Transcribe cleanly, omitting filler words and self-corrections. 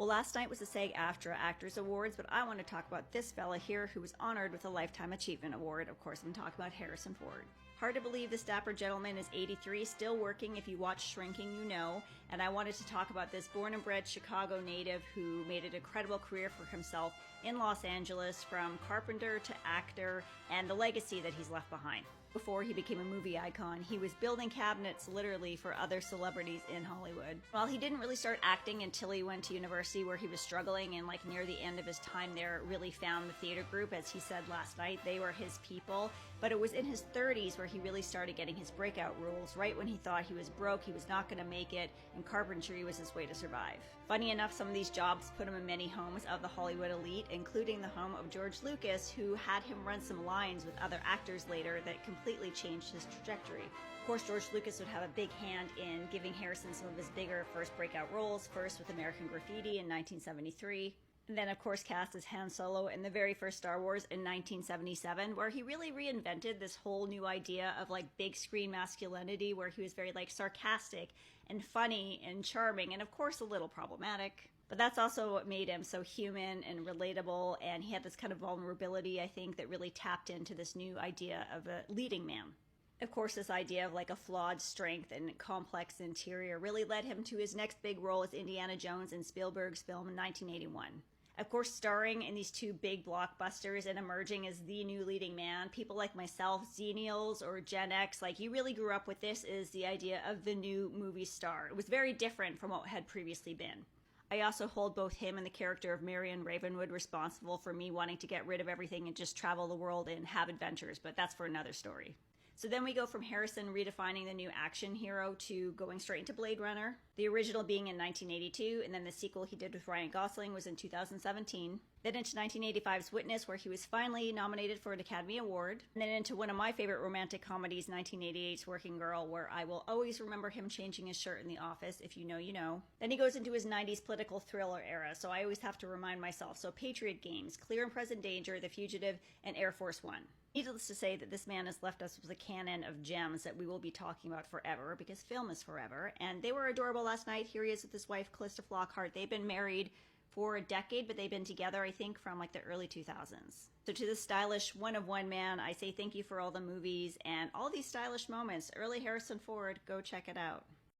Well, last night was the SAG-AFTRA Actors Awards, but I want to talk about this fella here who was honored with a Lifetime Achievement Award. Of course, I'm talking about Harrison Ford. Hard to believe this dapper gentleman is 83, still working. If you watch Shrinking, you know. And I wanted to talk about this born and bred Chicago native who made an incredible career for himself in Los Angeles, from carpenter to actor, and the legacy that he's left behind. Before he became a movie icon, he was building cabinets literally for other celebrities in Hollywood. Well, he didn't really start acting until he went to university, where he was struggling, and near the end of his time there, really found the theater group. As he said last night, they were his people. But it was in his 30s where he really started getting his breakout roles, right when he thought he was broke, he was not going to make it, and carpentry was his way to survive. Funny enough, some of these jobs put him in many homes of the Hollywood elite, including the home of George Lucas, who had him run some lines with other actors later that completely changed his trajectory. Of course, George Lucas would have a big hand in giving Harrison some of his bigger first breakout roles, first with American Graffiti in 1973, and then of course cast as Han Solo in the very first Star Wars in 1977, where he really reinvented this whole new idea of big screen masculinity, where he was very sarcastic and funny and charming, and of course a little problematic. But that's also what made him so human and relatable, and he had this kind of vulnerability, I think, that really tapped into this new idea of a leading man. Of course, this idea of a flawed strength and complex interior really led him to his next big role as Indiana Jones in Spielberg's film in 1981. Of course, starring in these two big blockbusters and emerging as the new leading man, people like myself, Xennials or Gen X, you really grew up with this as the idea of the new movie star. It was very different from what had previously been. I also hold both him and the character of Marion Ravenwood responsible for me wanting to get rid of everything and just travel the world and have adventures, but that's for another story. So then we go from Harrison redefining the new action hero to going straight into Blade Runner, the original being in 1982, and then the sequel he did with Ryan Gosling was in 2017. Then into 1985's Witness, where he was finally nominated for an Academy Award. And then into one of my favorite romantic comedies, 1988's Working Girl, where I will always remember him changing his shirt in the office. If you know, you know. Then he goes into his 90s political thriller era, so I always have to remind myself. So Patriot Games, Clear and Present Danger, The Fugitive, and Air Force One. Needless to say that this man has left us with a canon of gems that we will be talking about forever, because film is forever. And they were adorable last night. Here he is with his wife, Calista Flockhart. They've been married for a decade, but they've been together, I think, from the early 2000s. So to this stylish one-of-one man, I say thank you for all the movies and all these stylish moments. Early Harrison Ford, go check it out.